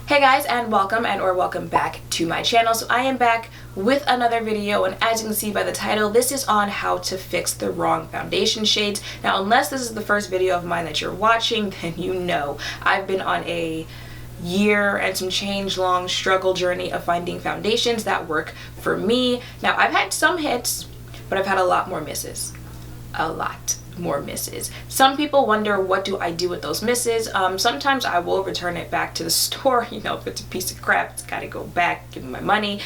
Hey guys, and welcome back to my channel. So I am back with another video, and as you can see by the title, this is on how to fix the wrong foundation shades. Now, unless this is the first video of mine that you're watching, then you know I've been on a year and some change long struggle journey of finding foundations that work for me. Now, I've had some hits, but I've had a lot more misses. A lot more misses. Some people wonder, what do I do with those misses? Sometimes I will return it back to the store. You know, if it's a piece of crap, it's got to go back, give me my money.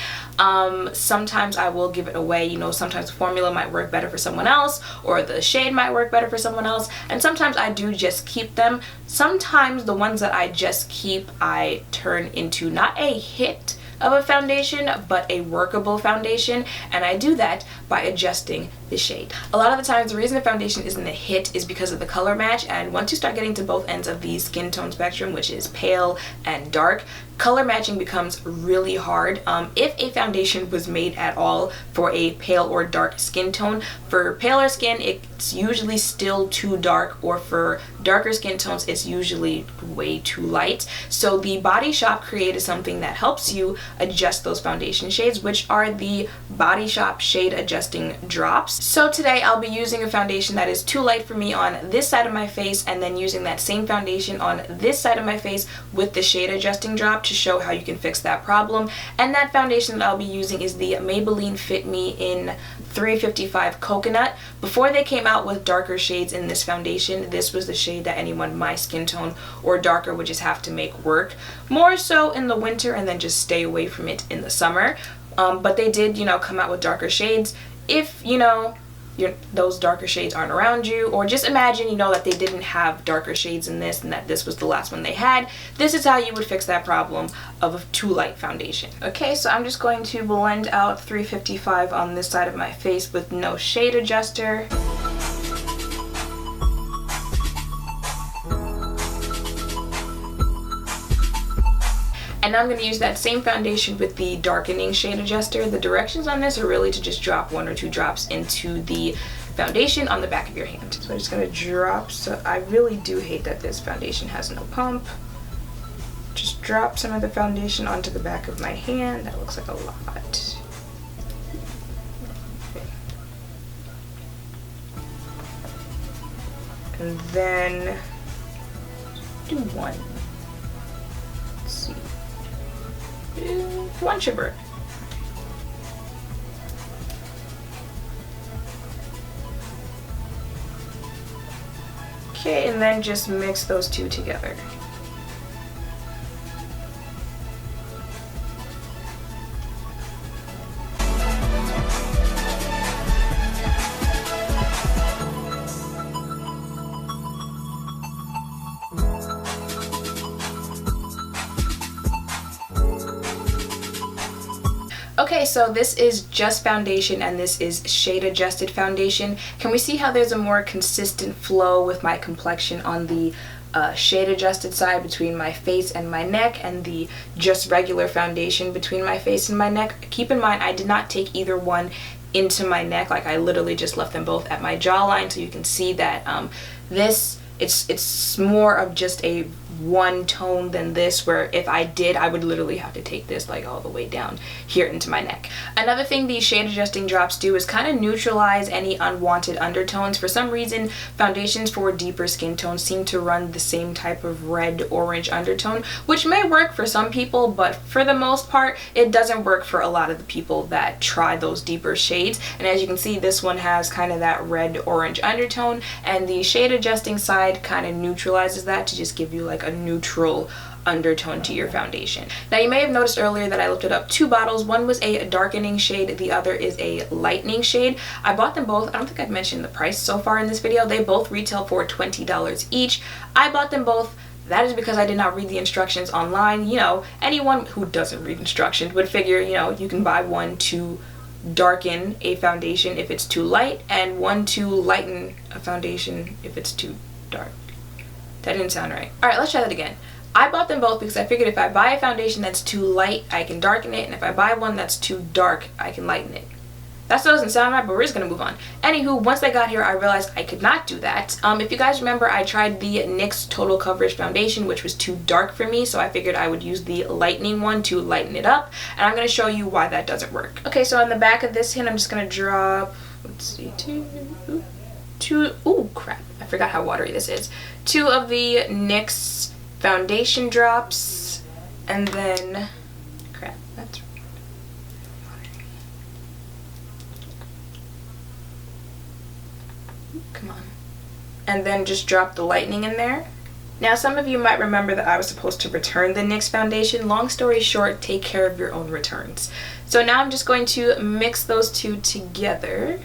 Sometimes I will give it away. You know, sometimes the formula might work better for someone else, or the shade might work better for someone else, and sometimes I do just keep them. Sometimes the ones that I just keep, I turn into not a hit of a foundation, but a workable foundation, and I do that by adjusting the shade. A lot of the times the reason a foundation isn't a hit is because of the color match, and once you start getting to both ends of the skin tone spectrum, which is pale and dark, color matching becomes really hard. If a foundation was made at all for a pale or dark skin tone, for paler skin it's usually still too dark, or for darker skin tones it's usually way too light. So the Body Shop created something that helps you adjust those foundation shades, which are the Body Shop shade adjusting drops. So today I'll be using a foundation that is too light for me on this side of my face, and then using that same foundation on this side of my face with the shade adjusting drop to show how you can fix that problem. And that foundation that I'll be using is the Maybelline Fit Me in 355 Coconut. Before they came out with darker shades in this foundation, this was the shade that anyone my skin tone or darker would just have to make work, more so in the winter and then just stay away from it in the summer. But they did, you know, come out with darker shades. If, you know, those darker shades aren't around you, or just imagine, you know, that they didn't have darker shades in this and that this was the last one they had, this is how you would fix that problem of a too light foundation. Okay, so I'm just going to blend out 355 on this side of my face with no shade adjuster. And now I'm going to use that same foundation with the darkening shade adjuster. The directions on this are really to just drop 1 or 2 drops into the foundation on the back of your hand. So I'm just going to drop. So I really do hate that this foundation has no pump. Just drop some of the foundation onto the back of my hand. That looks like a lot. And then do one. Let's see. One shimmer. Okay, and then just mix those two together. Okay, so this is just foundation and this is shade adjusted foundation. Can we see how there's a more consistent flow with my complexion on the shade adjusted side between my face and my neck, and the just regular foundation between my face and my neck? Keep in mind, I did not take either one into my neck. Like, I literally just left them both at my jawline, so you can see that it's more of just a one tone than this, where if I did, I would literally have to take this like all the way down here into my neck. Another thing these shade adjusting drops do is kind of neutralize any unwanted undertones. For some reason, foundations for deeper skin tones seem to run the same type of red-orange undertone, which may work for some people, but for the most part, it doesn't work for a lot of the people that try those deeper shades. And as you can see, this one has kind of that red-orange undertone, and the shade adjusting side kind of neutralizes that to just give you like a neutral undertone to your foundation. Now, you may have noticed earlier that I lifted up 2 bottles. One was a darkening shade, the other is a lightening shade. I bought them both. I don't think I've mentioned the price so far in this video. They both retail for $20 each. I bought them both. That is because I did not read the instructions online. You know, anyone who doesn't read instructions would figure, you know, you can buy one to darken a foundation if it's too light, and one to lighten a foundation if it's too dark. That didn't sound right. Alright, let's try that again. I bought them both because I figured if I buy a foundation that's too light, I can darken it, and if I buy one that's too dark, I can lighten it. That still doesn't sound right, but we're just gonna move on. Anywho, once I got here, I realized I could not do that. If you guys remember, I tried the NYX Total Coverage Foundation, which was too dark for me, so I figured I would use the lightening one to lighten it up, and I'm gonna show you why that doesn't work. Okay, so on the back of this hand, I'm just gonna drop, let's see, ooh, crap, I forgot how watery this is. 2 of the NYX foundation drops, and then, crap, that's watery. Come on. And then just drop the lightening in there. Now, some of you might remember that I was supposed to return the NYX foundation. Long story short, take care of your own returns. So now I'm just going to mix those 2 together.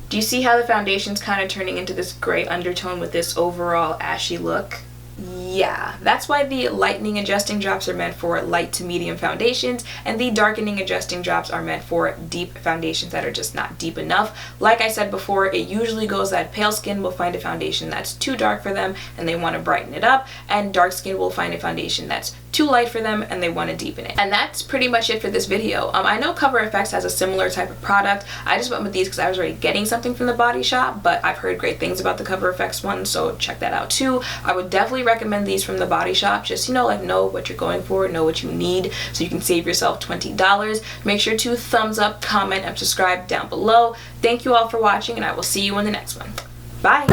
Do you see how the foundation's kind of turning into this gray undertone with this overall ashy look? Yeah, that's why the lightening adjusting drops are meant for light to medium foundations, and the darkening adjusting drops are meant for deep foundations that are just not deep enough. Like I said before, it usually goes that pale skin will find a foundation that's too dark for them and they want to brighten it up, and dark skin will find a foundation that's too light for them and they want to deepen it. And that's pretty much it for this video. I know Cover FX has a similar type of product. I just went with these because I was already getting something from the Body Shop, but I've heard great things about the Cover FX one, so check that out too. I would definitely recommend these from the Body Shop. Just, like, know what you're going for, know what you need, so you can save yourself $20. Make sure to thumbs up, comment, and subscribe down below. Thank you all for watching, and I will see you in the next one. Bye!